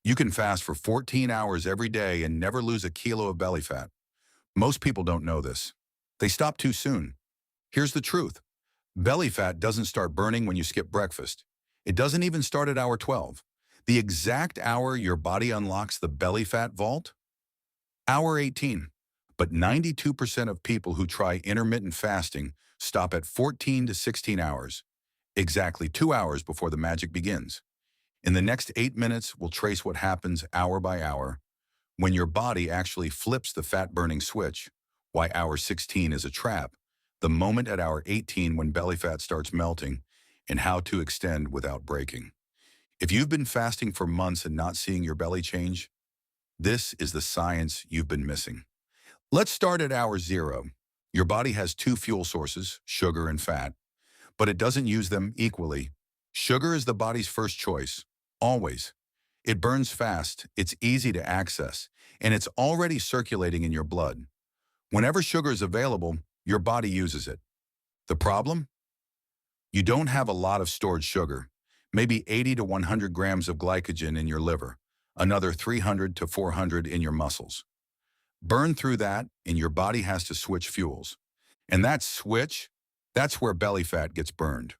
You can fast for 14 hours every day and never lose a kilo of belly fat. Most people don't know this. They stop too soon. Here's the truth. Belly fat doesn't start burning when you skip breakfast. It doesn't even start at hour 12. The exact hour your body unlocks the belly fat vault? Hour 18. But 92% of people who try intermittent fasting stop at 14 to 16 hours, exactly 2 hours before the magic begins. In the next 8 minutes, we'll trace what happens hour by hour when your body actually flips the fat-burning switch, why hour 16 is a trap, the moment at hour 18 when belly fat starts melting, and how to extend without breaking. If you've been fasting for months and not seeing your belly change, this is the science you've been missing. Let's start at hour 0. Your body has two fuel sources, sugar and fat, but it doesn't use them equally. Sugar is the body's first choice, always. It burns fast, it's easy to access, and it's already circulating in your blood. Whenever sugar is available, your body uses it. The problem? You don't have a lot of stored sugar, maybe 80 to 100 grams of glycogen in your liver, another 300 to 400 in your muscles. Burn through that, and your body has to switch fuels. And that switch, that's where belly fat gets burned.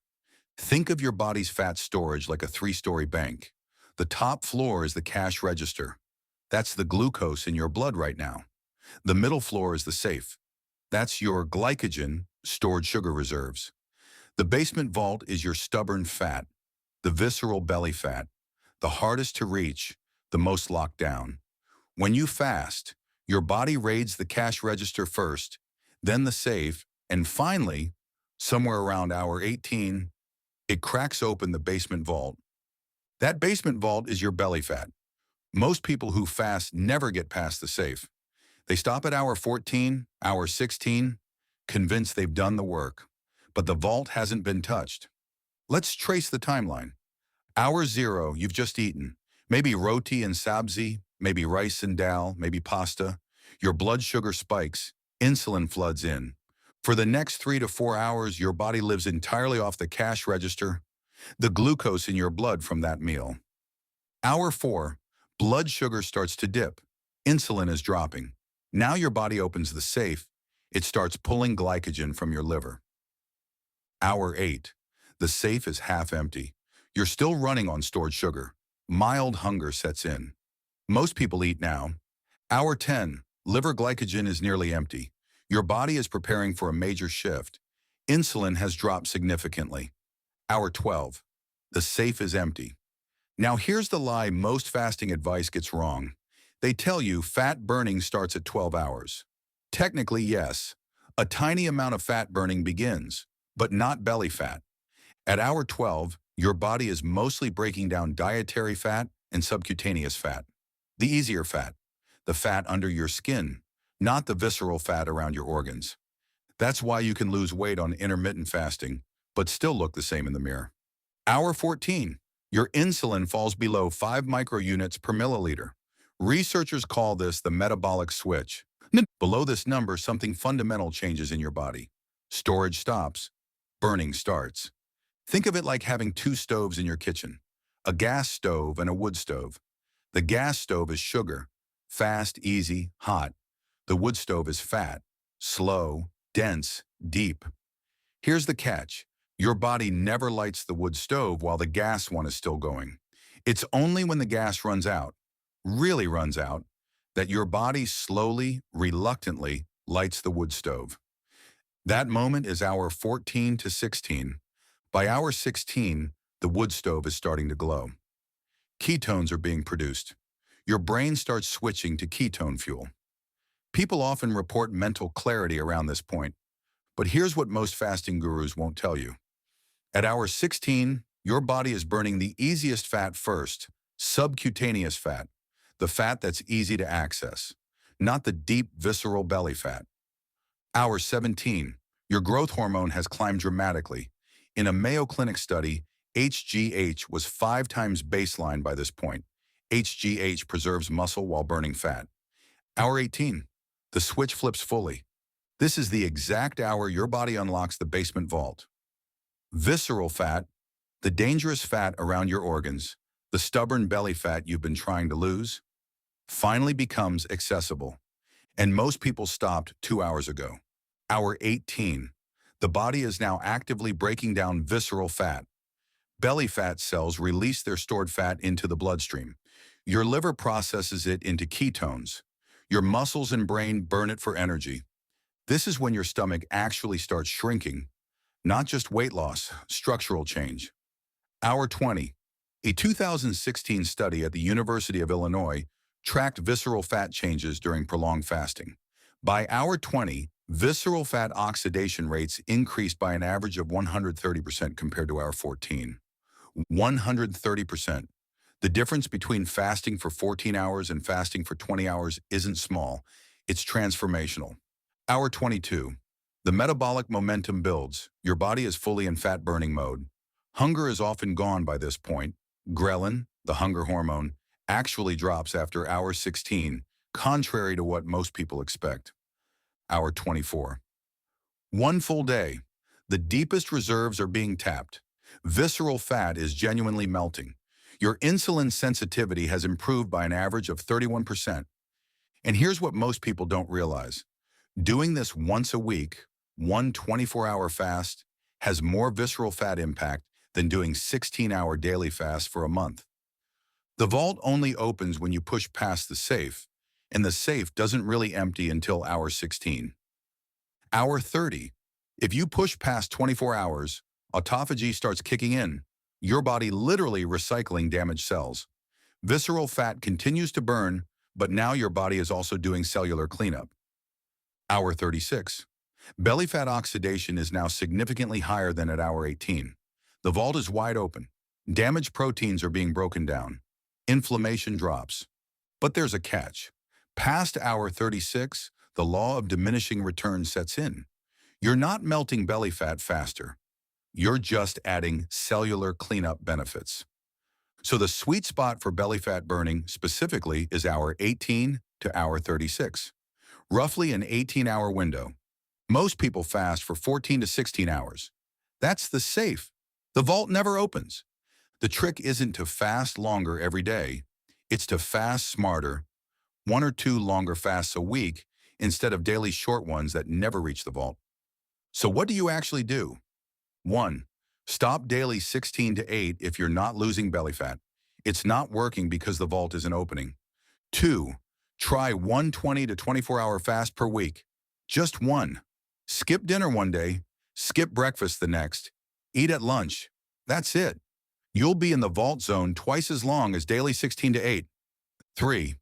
Think of your body's fat storage like a 3-story bank. The top floor is the cash register. That's the glucose in your blood right now. The middle floor is the safe. That's your glycogen, stored sugar reserves. The basement vault is your stubborn fat, the visceral belly fat, the hardest to reach, the most locked down. When you fast, your body raids the cash register first, then the safe, and finally, somewhere around hour 18, it cracks open the basement vault. That basement vault is your belly fat. Most people who fast never get past the safe. They stop at hour 14, hour 16, convinced they've done the work. But the vault hasn't been touched. Let's trace the timeline. Hour 0, you've just eaten. Maybe roti and sabzi, maybe rice and dal, maybe pasta. Your blood sugar spikes, insulin floods in. For the next 3 to 4 hours, your body lives entirely off the cash register, the glucose in your blood from that meal. Hour 4, blood sugar starts to dip. Insulin is dropping. Now your body opens the safe. It starts pulling glycogen from your liver. Hour 8, the safe is half empty. You're still running on stored sugar. Mild hunger sets in. Most people eat now. Hour 10, liver glycogen is nearly empty. Your body is preparing for a major shift. Insulin has dropped significantly. Hour 12, the safe is empty. Now here's the lie most fasting advice gets wrong. They tell you fat burning starts at 12 hours. Technically, yes, a tiny amount of fat burning begins, but not belly fat. At hour 12, your body is mostly breaking down dietary fat and subcutaneous fat, the easier fat, the fat under your skin, not the visceral fat around your organs. That's why you can lose weight on intermittent fasting, but still look the same in the mirror. Hour 14, your insulin falls below 5 microunits per milliliter. Researchers call this the metabolic switch. Below this number, something fundamental changes in your body. Storage stops, burning starts. Think of it like having 2 stoves in your kitchen, a gas stove and a wood stove. The gas stove is sugar, fast, easy, hot. The wood stove is fat, slow, dense, deep. Here's the catch. Your body never lights the wood stove while the gas one is still going. It's only when the gas runs out, really runs out, that your body slowly, reluctantly lights the wood stove. That moment is hour 14 to 16. By hour 16, the wood stove is starting to glow. Ketones are being produced. Your brain starts switching to ketone fuel. People often report mental clarity around this point, but here's what most fasting gurus won't tell you. At hour 16, your body is burning the easiest fat first, subcutaneous fat, the fat that's easy to access, not the deep visceral belly fat. Hour 17, your growth hormone has climbed dramatically. In a Mayo Clinic study, HGH was 5 times baseline by this point. HGH preserves muscle while burning fat. Hour 18, the switch flips fully. This is the exact hour your body unlocks the basement vault. Visceral fat, the dangerous fat around your organs, The stubborn belly fat you've been trying to lose finally becomes accessible. And most people stopped 2 hours ago. Hour 18. The body is now actively breaking down visceral fat. Belly fat cells release their stored fat into the bloodstream. Your liver processes it into ketones. Your muscles and brain burn it for energy. This is when your stomach actually starts shrinking, not just weight loss, structural change. Hour 20. A 2016 study at the University of Illinois tracked visceral fat changes during prolonged fasting. By hour 20, visceral fat oxidation rates increased by an average of 130% compared to hour 14. 130%. The difference between fasting for 14 hours and fasting for 20 hours isn't small. It's transformational. Hour 22. The metabolic momentum builds. Your body is fully in fat-burning mode. Hunger is often gone by this point. Ghrelin, the hunger hormone, actually drops after hour 16, contrary to what most people expect. Hour 24. One full day. The deepest reserves are being tapped. Visceral fat is genuinely melting. Your insulin sensitivity has improved by an average of 31%. And here's what most people don't realize. Doing this once a week, one 24-hour fast, has more visceral fat impact than doing 16-hour daily fasts for a month. The vault only opens when you push past the safe, and the safe doesn't really empty until hour 16. Hour 30. If you push past 24 hours, autophagy starts kicking in, your body literally recycling damaged cells. Visceral fat continues to burn, but now your body is also doing cellular cleanup. Hour 36. Belly fat oxidation is now significantly higher than at hour 18. The vault is wide open. Damaged proteins are being broken down. Inflammation drops. But there's a catch. Past hour 36, the law of diminishing returns sets in. You're not melting belly fat faster. You're just adding cellular cleanup benefits. So the sweet spot for belly fat burning specifically is hour 18 to hour 36, roughly an 18-hour window. Most people fast for 14 to 16 hours. That's the safe. The vault never opens. The trick isn't to fast longer every day. It's to fast smarter, 1 or 2 longer fasts a week instead of daily short ones that never reach the vault. So what do you actually do? 1. Stop daily 16 to 8 if you're not losing belly fat. It's not working because the vault isn't opening. 2. Try one 20 to 24-hour fast per week. Just one. Skip dinner one day, skip breakfast the next, eat at lunch. That's it. You'll be in the vault zone twice as long as daily 16 to 8. 3.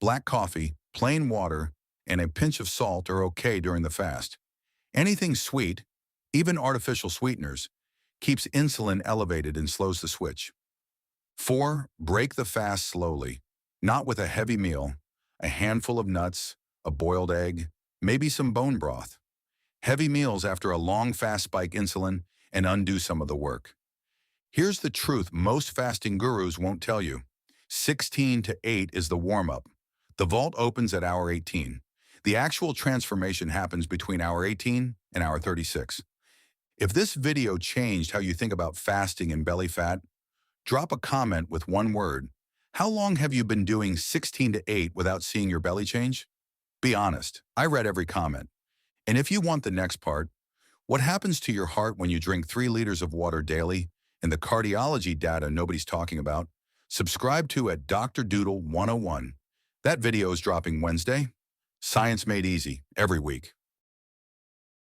Black coffee, plain water, and a pinch of salt are okay during the fast. Anything sweet, even artificial sweeteners, keeps insulin elevated and slows the switch. 4. Break the fast slowly, not with a heavy meal, a handful of nuts, a boiled egg, maybe some bone broth. Heavy meals after a long fast spike insulin and undo some of the work. Here's the truth most fasting gurus won't tell you. 16 to 8 is the warm-up. The vault opens at hour 18. The actual transformation happens between hour 18 and hour 36. If this video changed how you think about fasting and belly fat, drop a comment with one word. How long have you been doing 16 to 8 without seeing your belly change? Be honest, I read every comment. And if you want the next part, what happens to your heart when you drink 3 liters of water daily and the cardiology data nobody's talking about? Subscribe to at Dr. Doodle 101. That video is dropping Wednesday. Science made easy every week.